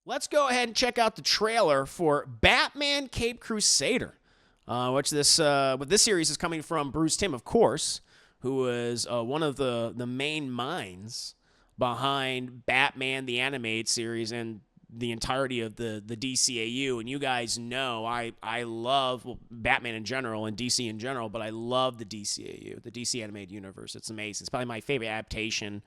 Let's go ahead and check out the trailer for Batman Cape Crusader, which this series is coming from Bruce Timm, of course, who is one of the main minds behind Batman the Animated Series and the entirety of the DCAU. And you guys know I love Batman in general and DC in general, but I love the DCAU, the DC Animated Universe. It's amazing. It's probably my favorite adaptation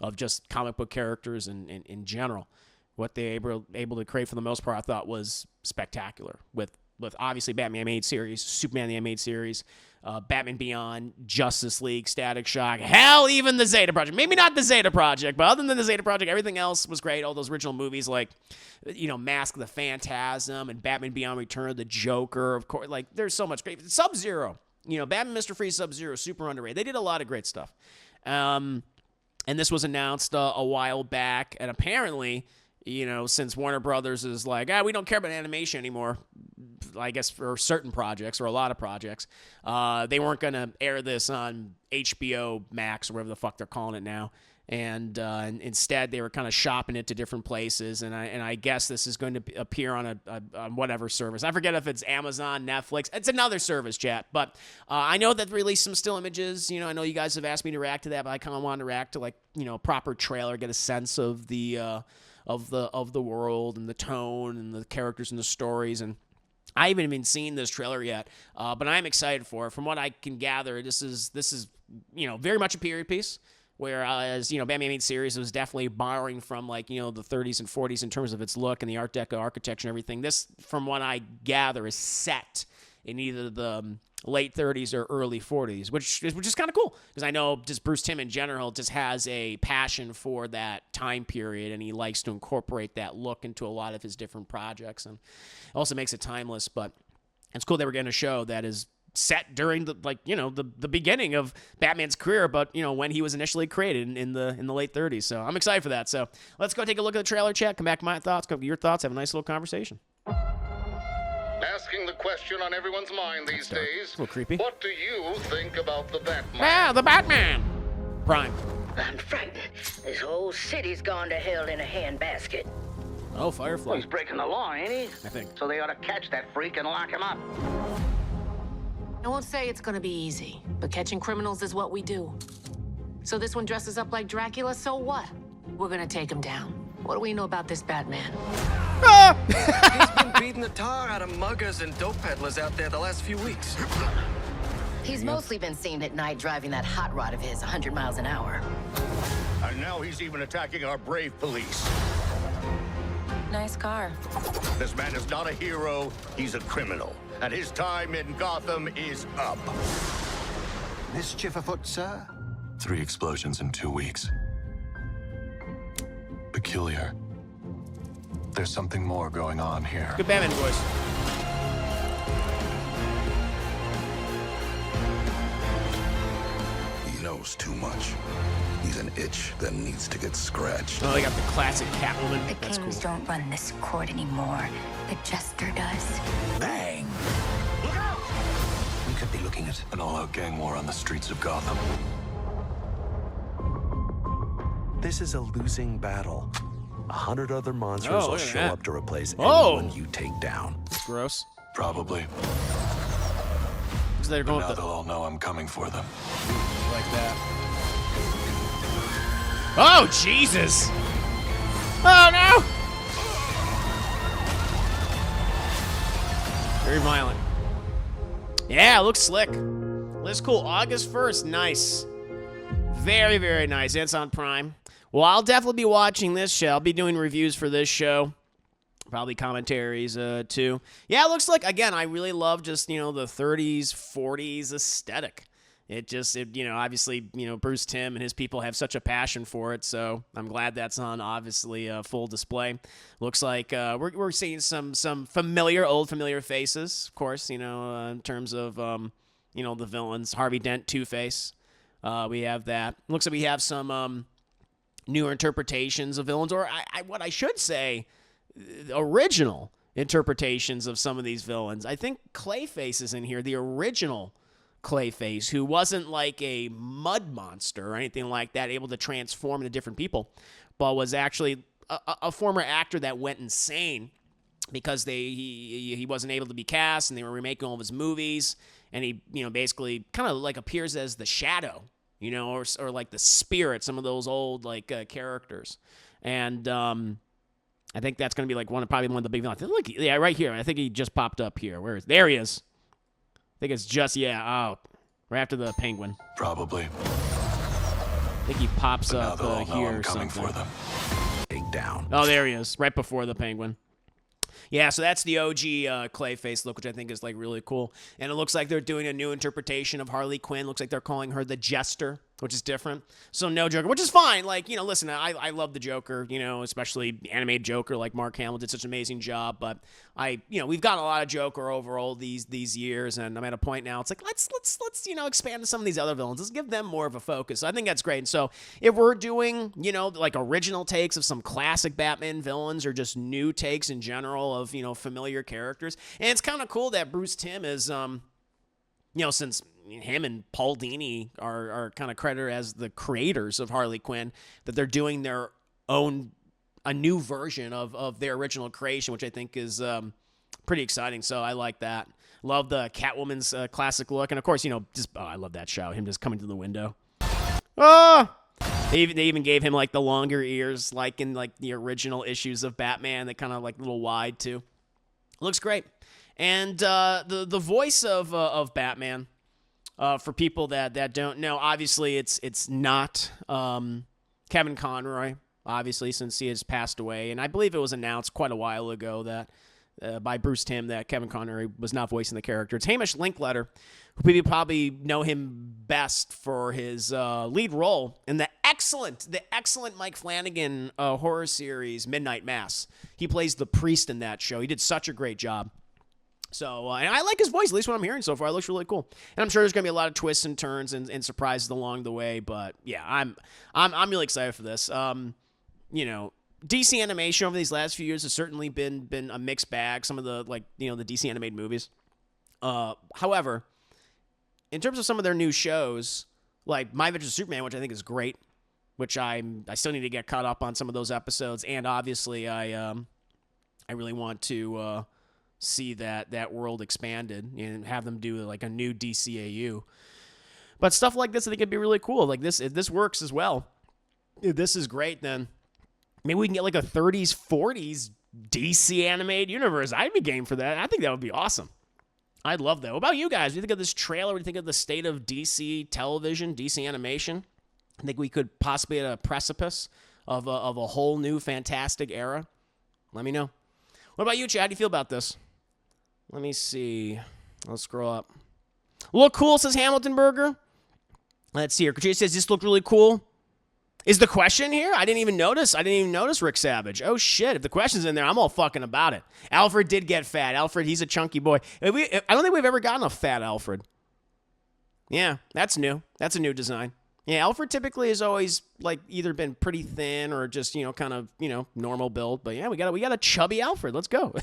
of just comic book characters in general. What they were able to create for the most part, I thought was spectacular. With obviously Batman Animated Series, Superman the Animated Series, Batman Beyond, Justice League, Static Shock, hell, even the Zeta Project. Maybe not the Zeta Project, but other than the Zeta Project, everything else was great. All those original movies like, Mask of the Phantasm and Batman Beyond Return of the Joker, of course. Like, there's so much great. Sub-Zero, Batman Mr. Freeze, Sub-Zero, super underrated. They did a lot of great stuff. And this was announced a while back, and apparently, since Warner Brothers is like, we don't care about animation anymore, I guess for certain projects or a lot of projects, they weren't going to air this on HBO Max or whatever the fuck they're calling it now. And instead, they were kind of shopping it to different places. And I guess this is going to appear on on whatever service. I forget if it's Amazon, Netflix. It's another service, chat. But I know that they released some still images. I know you guys have asked me to react to that, but I kind of wanted to react to a proper trailer, get a sense of the world and the tone and the characters and the stories. And I haven't even seen this trailer yet, but I'm excited for it. From what I can gather, this is very much a period piece. Whereas, Batman Animated Series was definitely borrowing from, the 30s and 40s in terms of its look and the Art Deco architecture and everything. This, from what I gather, is set in either the late 30s or early 40s, which is kind of cool. Because I know just Bruce Timm in general just has a passion for that time period, and he likes to incorporate that look into a lot of his different projects. And it also makes it timeless, but it's cool that we're getting a show that is set during the beginning of Batman's career, but when he was initially created in the late 30s. So I'm excited for that. So let's go take a look at the trailer, chat. Come back to my thoughts, come to your thoughts, have a nice little conversation. Asking the question on everyone's mind these days. A little creepy. What do you think about the Batman? Yeah, the Batman. Prime. I'm frightened. This whole city's gone to hell in a handbasket. Oh, Firefly. Well, he's breaking the law, ain't he? I think. So they ought to catch that freak and lock him up. I won't say it's gonna be easy, but catching criminals is what we do. So this one dresses up like Dracula, so what? We're gonna take him down. What do we know about this Batman? He's been beating the tar out of muggers and dope peddlers out there the last few weeks. He's mostly been seen at night driving that hot rod of his 100 miles an hour. And now he's even attacking our brave police. Nice car. This man is not a hero, he's a criminal. And his time in Gotham is up. Mischief afoot, sir? 3 explosions in 2 weeks. Peculiar. There's something more going on here. Good Batman voice. He knows too much. He's an itch that needs to get scratched. Oh, they got the classic Catwoman. The That's kings cool. don't run this court anymore. The jester does. Bang! Look out! We could be looking at An all-out gang war on the streets of Gotham. This is a losing battle. 100 other monsters will look at show that. up to replace Oh. anyone you take down. Gross. Probably. So they're But going now with they'll all know I'm coming for them. like that. Oh, Jesus! Oh, no! Very violent. Yeah, it looks slick. Looks cool. August 1st. Nice. Very, very nice. It's on Prime. Well, I'll definitely be watching this show. I'll be doing reviews for this show. Probably commentaries, too. Yeah, it looks like, again, I really love just, the 30s, 40s aesthetic. Obviously, Bruce Timm and his people have such a passion for it, so I'm glad that's on, obviously, full display. Looks like we're seeing some old familiar faces, of course, in terms of, the villains. Harvey Dent, Two-Face. We have that. Looks like we have some newer interpretations of villains, or what I should say, original interpretations of some of these villains. I think Clayface is in here, the original Clayface, who wasn't like a mud monster or anything like that, able to transform into different people, but was actually a former actor that went insane because he wasn't able to be cast, and they were remaking all of his movies, and he basically kind of like appears as the Shadow, or like the Spirit, some of those old like characters, and I think that's gonna be like probably one of the big villains. Look, yeah, right here. I think he just popped up here. There he is. I think it's just right after the Penguin. Probably. I think he pops up here or something. For them. Take down. Oh, there he is, right before the Penguin. Yeah, so that's the OG Clayface look, which I think is like really cool. And it looks like they're doing a new interpretation of Harley Quinn. Looks like they're calling her the Jester, which is different. So no Joker, which is fine. Like, listen, I love the Joker, especially animated Joker. Like Mark Hamill did such an amazing job. But we've gotten a lot of Joker over all these years, and I'm at a point now. It's like let's expand to some of these other villains. Let's give them more of a focus. So I think that's great. And so if we're doing like original takes of some classic Batman villains, or just new takes in general of familiar characters, and it's kind of cool that Bruce Timm is since him and Paul Dini are kind of credited as the creators of Harley Quinn, that they're doing a new version of their original creation, which I think is pretty exciting. So I like that. Love the Catwoman's classic look, and of course, I love that shot, him just coming to the window. They even gave him like the longer ears, like in like the original issues of Batman, that kind of like a little wide too. Looks great. And the voice of Batman, for people that don't know, obviously it's not Kevin Conroy, obviously, since he has passed away. And I believe it was announced quite a while ago that by Bruce Timm that Kevin Conroy was not voicing the character. It's Hamish Linklater, who people probably know him best for his lead role in the excellent Mike Flanagan horror series Midnight Mass. He plays the priest in that show. He did such a great job. So, and I like his voice, at least what I'm hearing so far. It looks really cool. And I'm sure there's going to be a lot of twists and turns and surprises along the way. But yeah, I'm really excited for this. DC animation over these last few years has certainly been a mixed bag. Some of the the DC animated movies. However, in terms of some of their new shows, like My Adventures of Superman, which I think is great, which I still need to get caught up on some of those episodes, and obviously I really want to see that world expanded and have them do like a new DCAU. But stuff like this, I think it'd be really cool. Like this, if this works as well, if this is great, then maybe we can get like a 30s, 40s DC animated universe. I'd be game for that. I think that would be awesome. I'd love that. What about you guys? What do you think of this trailer? What do you think of the state of DC television, DC animation? I think we could possibly be at a precipice of a whole new fantastic era. Let me know. What about you, Chad? How do you feel about this? Let me see. I'll scroll up. Look cool, says Hamilton Burger. Let's see here. Katrina says, this looked really cool. Is the question here? I didn't even notice Rick Savage. Oh, shit. If the question's in there, I'm all fucking about it. Alfred did get fat. Alfred, he's a chunky boy. I don't think we've ever gotten a fat Alfred. Yeah, that's new. That's a new design. Yeah, Alfred typically has always like either been pretty thin or just, kind of, normal build. But yeah, we got a chubby Alfred. Let's go.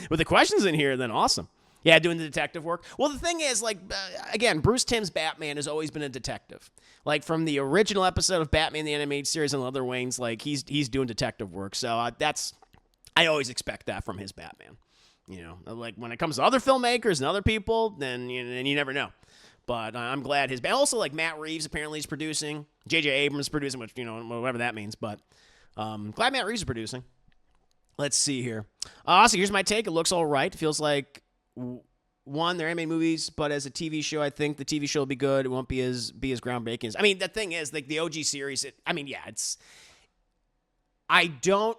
With the questions in here, then awesome. Yeah, doing the detective work. Well, the thing is, again, Bruce Timm's Batman has always been a detective. Like, from the original episode of Batman the Animated Series and Other Waynes, like, he's doing detective work. So I always expect that from his Batman. Like, when it comes to other filmmakers and other people, then you never know. But I'm glad also, like, Matt Reeves apparently is producing. J.J. Abrams producing, which, whatever that means. But glad Matt Reeves is producing. Let's see here. So here's my take. It looks all right. It feels like, one, they're animated movies, but as a TV show, I think the TV show will be good. It won't be as groundbreaking as. I mean, the thing is, like, the OG series, I don't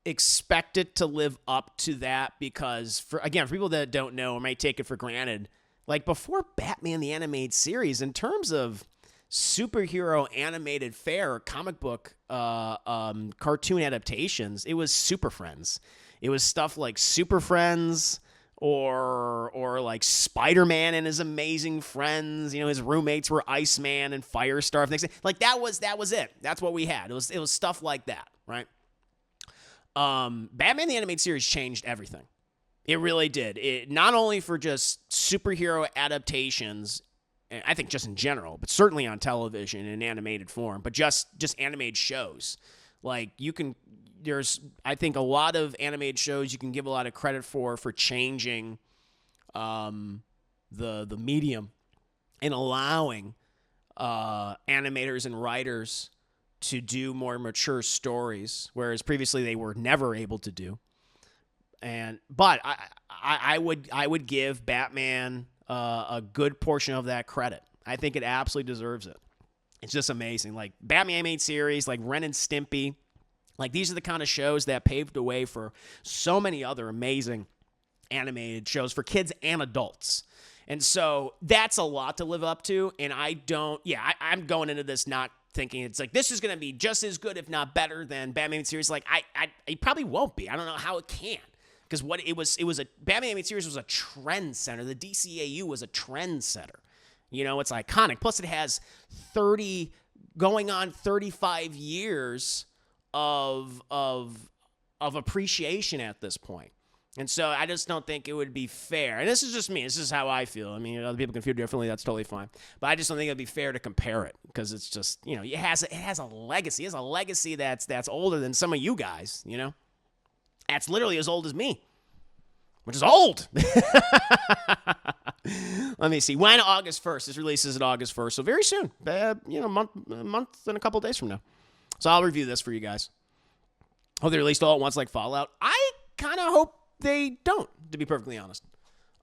expect it to live up to that because, for people that don't know or might take it for granted, like, before Batman the Animated Series, in terms of superhero animated fare or comic book cartoon adaptations, it was Super Friends. It was stuff like Super Friends or like Spider-Man and his amazing friends. His roommates were Iceman and Firestar. Like, that was it. That's what we had. It was stuff like that, right? Batman the Animated Series changed everything. It really did. It not only for just superhero adaptations, I think just in general, but certainly on television in animated form, but just animated shows. Like there's I think a lot of animated shows you can give a lot of credit for changing the medium and allowing animators and writers to do more mature stories, whereas previously they were never able to do. But I would give Batman a good portion of that credit. I think it absolutely deserves it. It's just amazing. Like Batman animated series, like Ren and Stimpy, like these are the kind of shows that paved the way for so many other amazing animated shows for kids and adults. And so that's a lot to live up to. And I'm going into this not thinking it's like this is going to be just as good, if not better, than Batman animated series. Like it probably won't be. I don't know how it can. Because Batman animated series was a trend center. The DCAU was a trend setter. You know, it's iconic. Plus, it has 35 years of appreciation at this point. And so I just don't think it would be fair. And this is just me. This is how I feel. I mean, other people can feel differently. That's totally fine. But I just don't think it would be fair to compare it because it's just, you know, it has a legacy. It has a legacy that's older than some of you guys, you know. That's literally as old as me, which is old. Let me see. When August 1st. This releases at August 1st. So very soon. A month and a couple days from now. So I'll review this for you guys. Hope they released all at once like Fallout. I kind of hope they don't, to be perfectly honest.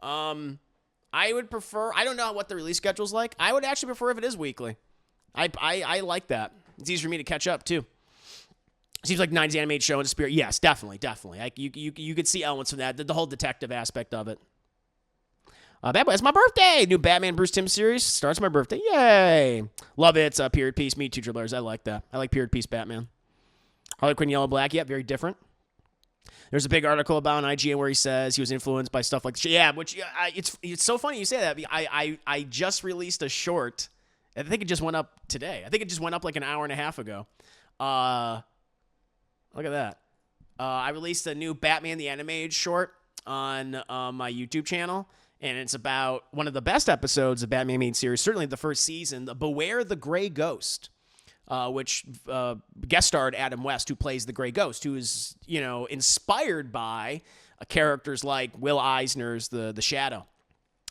I would prefer, I don't know what the release schedule's like. I would actually prefer if it is weekly. I like that. It's easier for me to catch up, too. Seems like 90s animated show in spirit. Yes, definitely. Like you could see elements of that. The whole detective aspect of it. Bad Boy, it's my birthday. New Batman Bruce Timm series starts my birthday. Yay. Love it. It's a period piece. Me too, Dribblers. I like that. I like period piece Batman. Harley Quinn Yellow Black. Yeah, very different. There's a big article about an IGN where he says he was influenced by stuff like which it's so funny you say that. I just released a short. I think it just went up today. I think it just went up like an hour and a half ago. Look at that. I released a new Batman the Animated short on my YouTube channel, and it's about one of the best episodes of Batman animated series, certainly the first season, the Beware the Gray Ghost, which guest starred Adam West, who plays the Gray Ghost, who is, you know, inspired by characters like Will Eisner's The Shadow,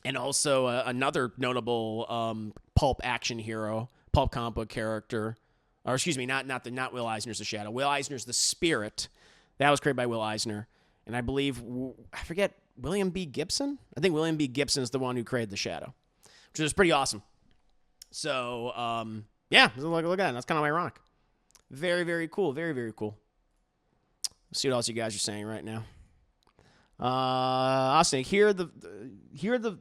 and also another notable pulp action hero, pulp comic book character. Or excuse me, not Will Eisner's The Shadow. Will Eisner's The Spirit. That was created by Will Eisner. And I believe, I forget, William B. Gibson? I think William B. Gibson is the one who created The Shadow, which is pretty awesome. So, yeah, look at that. That's kind of ironic. Very, very cool. Very, very cool. Let's see what else you guys are saying right now. I'll say, hear the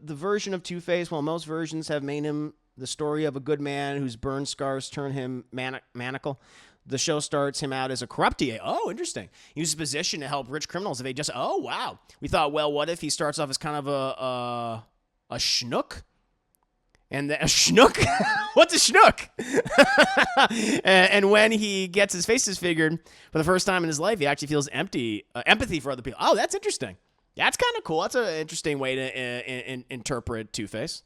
version of Two-Face, while most versions have made him the story of a good man whose burn scars turn him maniacal. The show starts him out as a corrupt DA. Oh, interesting. He uses his position to help rich criminals if they just... Oh, wow. We thought, well, what if he starts off as kind of a schnook? And a schnook? What's a schnook? and when he gets his face disfigured for the first time in his life, he actually feels empathy for other people. Oh, that's interesting. That's kind of cool. That's an interesting way to interpret Two-Face.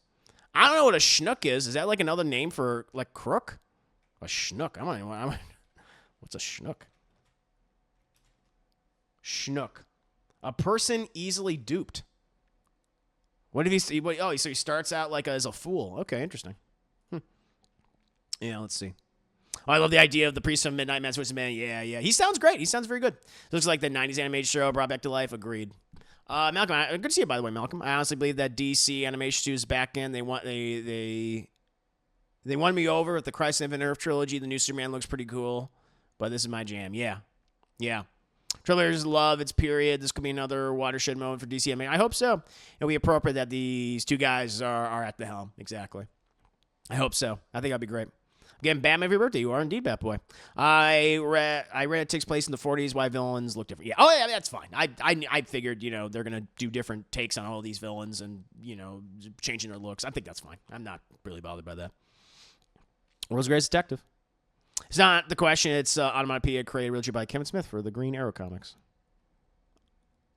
I don't know what a schnook is. Is that like another name for like crook? A schnook. What's a schnook? Schnook. A person easily duped. What if he? So he starts out like as a fool. Okay, interesting. Yeah, let's see. Oh, I love the idea of the priest of Midnight Man's voice man. Yeah. He sounds great. He sounds very good. Looks like the 90s animated show brought back to life. Agreed. Malcolm, good to see you, by the way, Malcolm. I honestly believe that DC Animation Studios back in. They won me over with the Crisis on Infinite Earth trilogy. The new Superman looks pretty cool, but this is my jam. Yeah. Trailers love its period. This could be another watershed moment for DC animation. I hope so. It'll be appropriate that these two guys are at the helm. Exactly. I hope so. I think that'll be great. Again, Batman, every birthday. You are indeed Batboy. I read it takes place in the 40s. Why villains look different? Yeah. Oh, yeah, that's fine. I figured, they're going to do different takes on all these villains and, changing their looks. I think that's fine. I'm not really bothered by that. World's Greatest Detective. It's not the question. It's onomatopoeia created originally by Kevin Smith for the Green Arrow comics.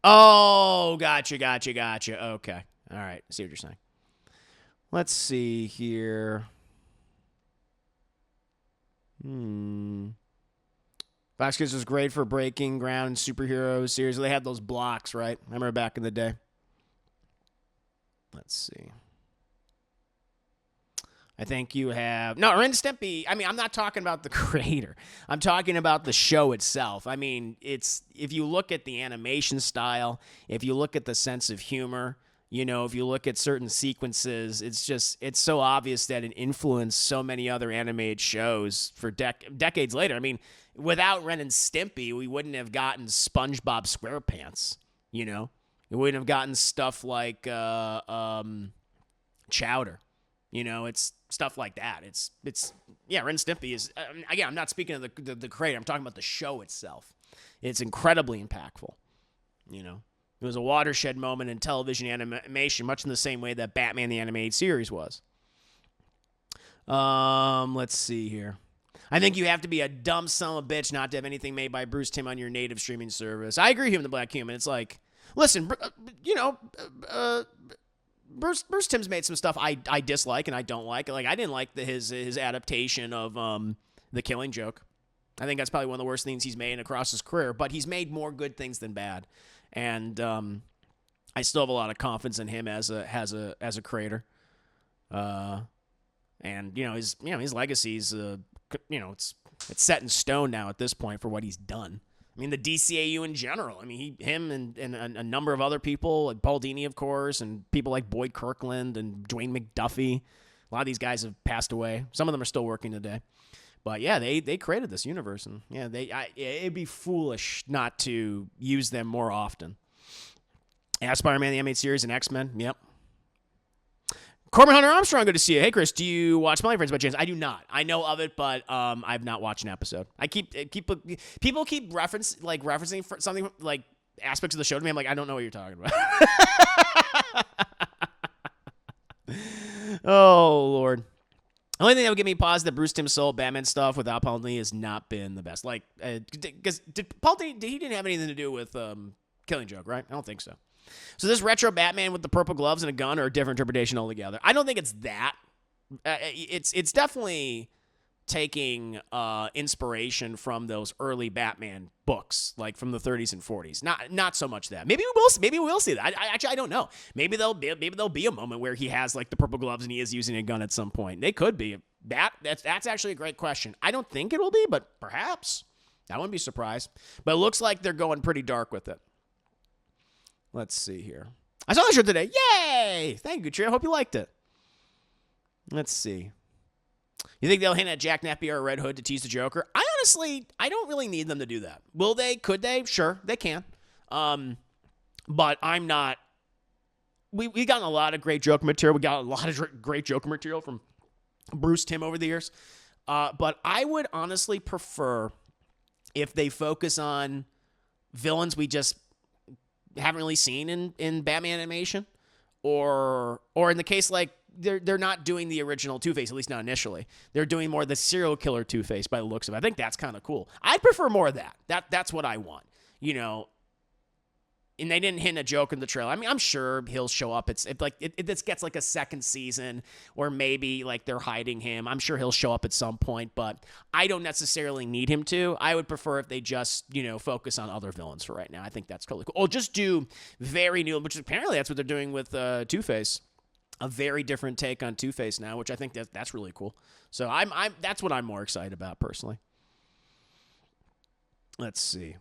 Oh, gotcha. Okay. All right. I see what you're saying. Let's see here. Fox Kids was great for breaking ground in superhero series. They had those blocks, right? I remember back in the day. Let's see. I think you have... No, Ren and Stimpy, I mean, I'm not talking about the creator. I'm talking about the show itself. I mean, it's... If you look at the animation style, if you look at the sense of humor, you know, if you look at certain sequences, it's just... It's so obvious that it influenced so many other animated shows for decades later. I mean, without Ren and Stimpy, we wouldn't have gotten SpongeBob SquarePants, you know? We wouldn't have gotten stuff like Chowder. You know, it's stuff like that. It's Ren and Stimpy is, again, I'm not speaking of the creator. I'm talking about the show itself. It's incredibly impactful. You know, it was a watershed moment in television animation, much in the same way that Batman the Animated Series was. Let's see here. I think you have to be a dumb son of a bitch not to have anything made by Bruce Timm on your native streaming service. I agree with him, the Black Human. It's like, listen, you know, Bruce Timm's made some stuff I dislike and I don't like. Like, I didn't like his adaptation of The Killing Joke. I think that's probably one of the worst things he's made across his career. But he's made more good things than bad, and I still have a lot of confidence in him as a creator. And his legacy's it's set in stone now at this point for what he's done. I mean, the DCAU in general. I mean, him and a number of other people, like Paul Dini, of course, and people like Boyd Kirkland and Dwayne McDuffie. A lot of these guys have passed away. Some of them are still working today. But yeah, they created this universe, and yeah, it'd be foolish not to use them more often. Yeah, Spider-Man the Animated Series and X-Men. Yep. Corbin Hunter Armstrong, good to see you. Hey, Chris, do you watch Smelly Friends by chance? I do not. I know of it, but I've not watched an episode. People keep referencing for something like aspects of the show to me. I'm like, I don't know what you're talking about. Oh Lord. The only thing that would give me pause that Bruce Timm sold Batman stuff without Paul Dini has not been the best. Like, because Paul Dini, he didn't have anything to do with Killing Joke, right? I don't think so. So this retro Batman with the purple gloves and a gun are a different interpretation altogether. I don't think it's that. It's definitely taking inspiration from those early Batman books, like from the 30s and 40s. Not so much that. Maybe we'll see that. I don't know. Maybe there'll be a moment where he has like the purple gloves and he is using a gun at some point. They could be. That's actually a great question. I don't think it will be, but perhaps. I wouldn't be surprised. But it looks like they're going pretty dark with it. Let's see here. I saw the shirt today. Yay! Thank you, Trey. I hope you liked it. Let's see. You think they'll hint at Jack Napier or Red Hood to tease the Joker? I don't really need them to do that. Will they? Could they? Sure, they can. But I'm not. We've gotten a lot of great Joker material. We got a lot of great Joker material from Bruce Timm over the years. But I would honestly prefer if they focus on villains we just haven't really seen in Batman animation, or in the case like they're not doing the original Two-Face, at least not initially. They're doing more the serial killer Two-Face by the looks of it. I think that's kind of cool. I'd prefer more of that. That's what I want. You know, and they didn't hint a joke in the trailer. I mean, I'm sure he'll show up. This gets like a second season, or maybe like they're hiding him. I'm sure he'll show up at some point, but I don't necessarily need him to. I would prefer if they just, focus on other villains for right now. I think that's totally cool. Or just do very new, which apparently that's what they're doing with Two-Face. A very different take on Two-Face now, which I think that's really cool. So that's what I'm more excited about personally. Let's see.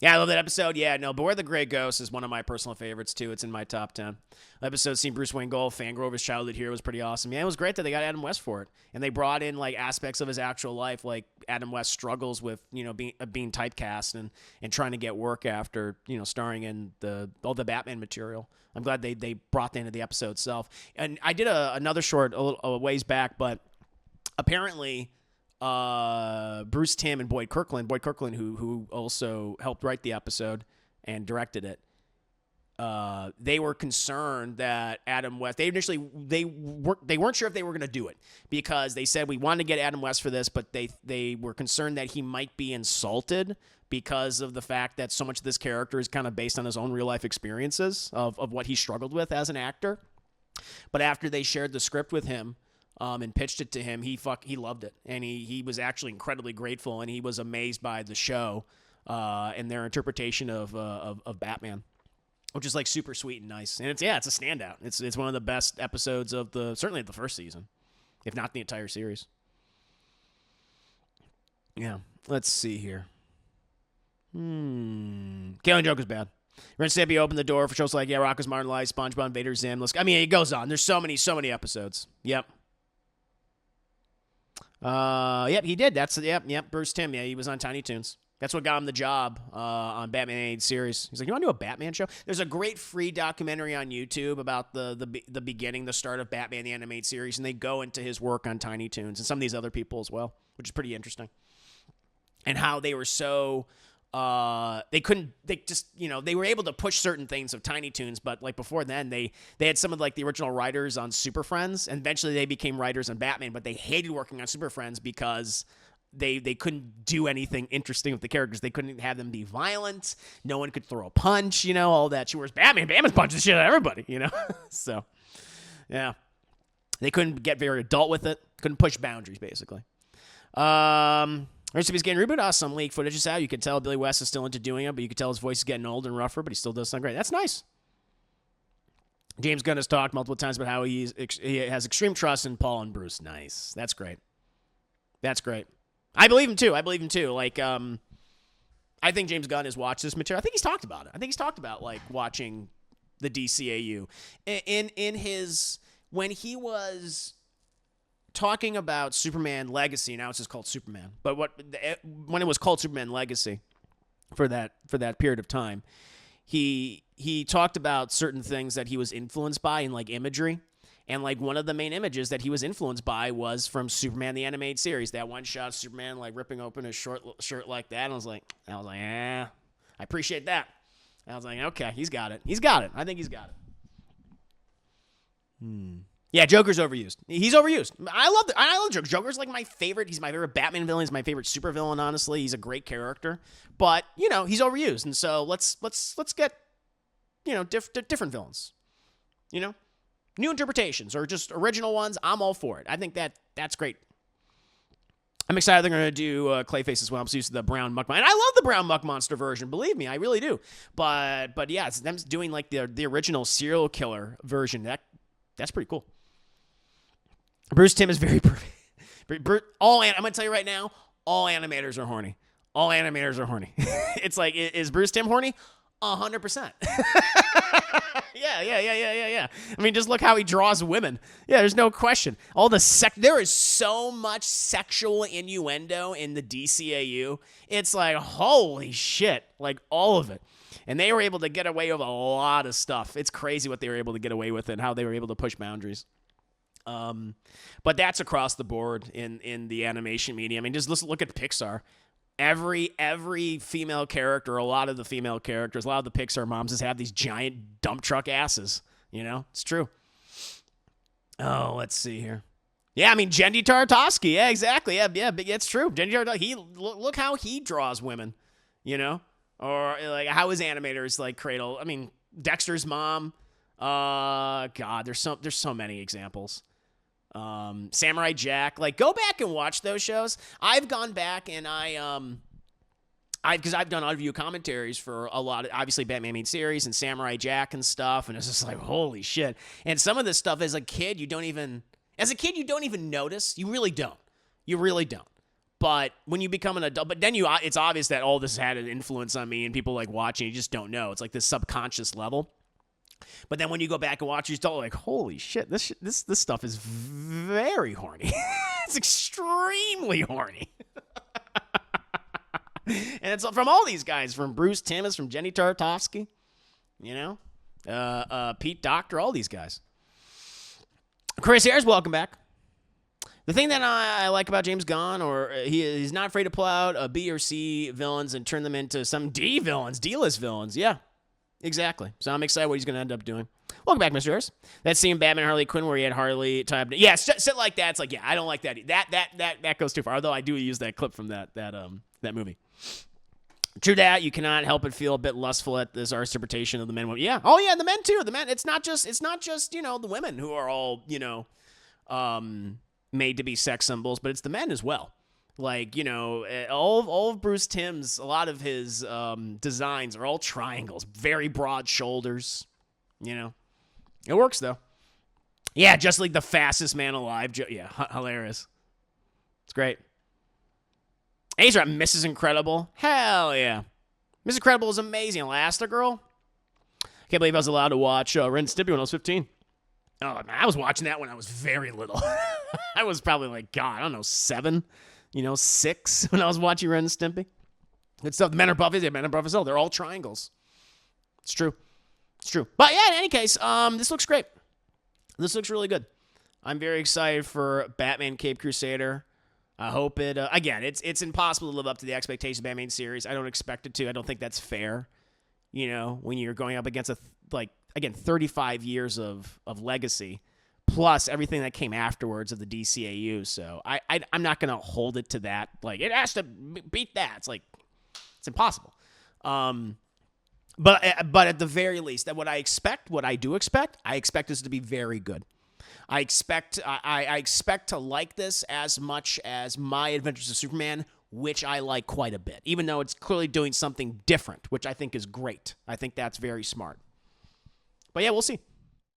Yeah, I love that episode. Yeah, no, Beware the Grey Ghost is one of my personal favorites, too. It's in my top 10. The episode seeing Bruce Wayne go fangirl over his childhood hero was pretty awesome. Yeah, it was great that they got Adam West for it. And they brought in, like, aspects of his actual life, like Adam West struggles with, being typecast and trying to get work after, starring in all the Batman material. I'm glad they brought that into the episode itself. And I did another short a ways back, but apparently Bruce Timm and Boyd Kirkland, who also helped write the episode and directed it, they were concerned that Adam West, they weren't sure if they were going to do it, because they said we wanted to get Adam West for this, but they were concerned that he might be insulted because of the fact that so much of this character is kind of based on his own real life experiences of what he struggled with as an actor. But after they shared the script with him, and pitched it to him, he loved it, and he was actually incredibly grateful, and he was amazed by the show and their interpretation of Batman, which is like super sweet and nice. And it's a standout. It's one of the best episodes of certainly the first season, if not the entire series. Yeah, let's see here. Killing Joke is bad. Ren Stimpy opened the door for shows like Rocko's Modern Life, SpongeBob, Invader Zim. It goes on. There's so many episodes. Yep. Yep, he did. Yep, Bruce Timm. Yeah, he was on Tiny Toons. That's what got him the job on Batman animated series. He's like, you want to do a Batman show? There's a great free documentary on YouTube about the beginning, the start of Batman the animated series, and they go into his work on Tiny Toons and some of these other people as well, which is pretty interesting. And how they were so they were able to push certain things of Tiny Toons, but like before then they had some of like the original writers on Super Friends, and eventually they became writers on Batman, but they hated working on Super Friends because they couldn't do anything interesting with the characters. They couldn't have them be violent. No one could throw a punch, all that. Whereas Batman's punching the shit out of everybody, So, yeah. They couldn't get very adult with it. Couldn't push boundaries, basically. He's getting rebooted. Some leak footage is out. You can tell Billy West is still into doing it, but you can tell his voice is getting old and rougher, but he still does sound great. That's nice. James Gunn has talked multiple times about how he has extreme trust in Paul and Bruce. Nice. That's great. I believe him too. Like, I think James Gunn has watched this material. I think he's talked about it. I think he's talked about like watching the DCAU in his when he was talking about Superman Legacy. Now it's just called Superman. But when it was called Superman Legacy for that period of time, he talked about certain things that he was influenced by in like imagery. And like one of the main images that he was influenced by was from Superman the animated series. That one shot of Superman like ripping open his shirt like that. And I was like, I appreciate that. And I was like, okay, he's got it. I think he's got it. Yeah, Joker's overused. He's overused. I love Joker. Joker's like my favorite. He's my favorite Batman villain. He's my favorite supervillain, honestly. He's a great character. But, he's overused. And so let's get, different villains. New interpretations or just original ones. I'm all for it. I think that's great. I'm excited they're going to do Clayface as well. I'm so used to the brown muck monster. And I love the brown muck monster version. Believe me, I really do. But yeah, it's them doing like the original serial killer version. That's pretty cool. Bruce Timm is very perfect. I'm going to tell you right now, all animators are horny. It's like, is Bruce Timm horny? 100%. Yeah. I mean, just look how he draws women. Yeah, there's no question. There is so much sexual innuendo in the DCAU. It's like, holy shit, like all of it. And they were able to get away with a lot of stuff. It's crazy what they were able to get away with and how they were able to push boundaries. But that's across the board in the animation media. I mean, just look at Pixar. Every female character, a lot of the female characters, a lot of the Pixar moms just have these giant dump truck asses. It's true. Oh, let's see here. Yeah, I mean, Jendy Tartakovsky. Yeah, exactly. Yeah, it's true. Jendy Tartakovsky, look how he draws women, or like how his animators like cradle. I mean, Dexter's mom. God, there's so many examples. Samurai Jack, like go back and watch those shows. I've gone back and because I've done audio commentaries for a lot of obviously Batman animated series and Samurai Jack and stuff, and it's just like holy shit. And some of this stuff as a kid you don't even notice. You really don't. But when you become an adult, it's obvious that all this had an influence on me and people like watching. You just don't know. It's like this subconscious level. But then when you go back and watch, you start like, holy shit, this stuff is very horny. It's extremely horny. And it's from all these guys, from Bruce Timm, from Jenny Tartakovsky, Pete Docter, all these guys. Chris Ayers, welcome back. The thing that I like about James Gunn, or he's not afraid to pull out a B or C villains and turn them into some D villains, D-list villains. Yeah. Exactly. So I'm excited what he's going to end up doing. Welcome back, Mr. Harris. That scene Batman Harley Quinn where he had Harley tie up. Yeah, shit like that. It's like, yeah, I don't like that. That goes too far. Although I do use that clip from that movie. True that. You cannot help but feel a bit lustful at this artist's interpretation of the men. Yeah. Oh yeah, the men too. The men. It's not just the women who are all made to be sex symbols, but it's the men as well. Like, all of Bruce Timm's, a lot of his designs are all triangles, very broad shoulders. It works though. Yeah, just like the fastest man alive. Hilarious. It's great. A's right, Mrs. Incredible. Hell yeah. Mrs. Incredible is amazing. Elastigirl. Can't believe I was allowed to watch Ren and Stimpy when I was 15. Oh, man, I was watching that when I was very little. I was probably like, God, I don't know, 7, 6 when I was watching Ren and Stimpy. Good stuff. The men are buff. Men are buff as hell. They're all triangles. It's true. But yeah, in any case, this looks great. This looks really good. I'm very excited for Batman Cape Crusader. I hope it, again, it's impossible to live up to the expectations of the Batman series. I don't expect it to. I don't think that's fair. When you're going up against 35 years of legacy, plus everything that came afterwards of the DCAU. So I'm not going to hold it to that. Like, it has to beat that. It's like, it's impossible. But at the very least, that what I expect this to be very good. I expect to like this as much as My Adventures of Superman, which I like quite a bit, even though it's clearly doing something different, which I think is great. I think that's very smart. But yeah, we'll see.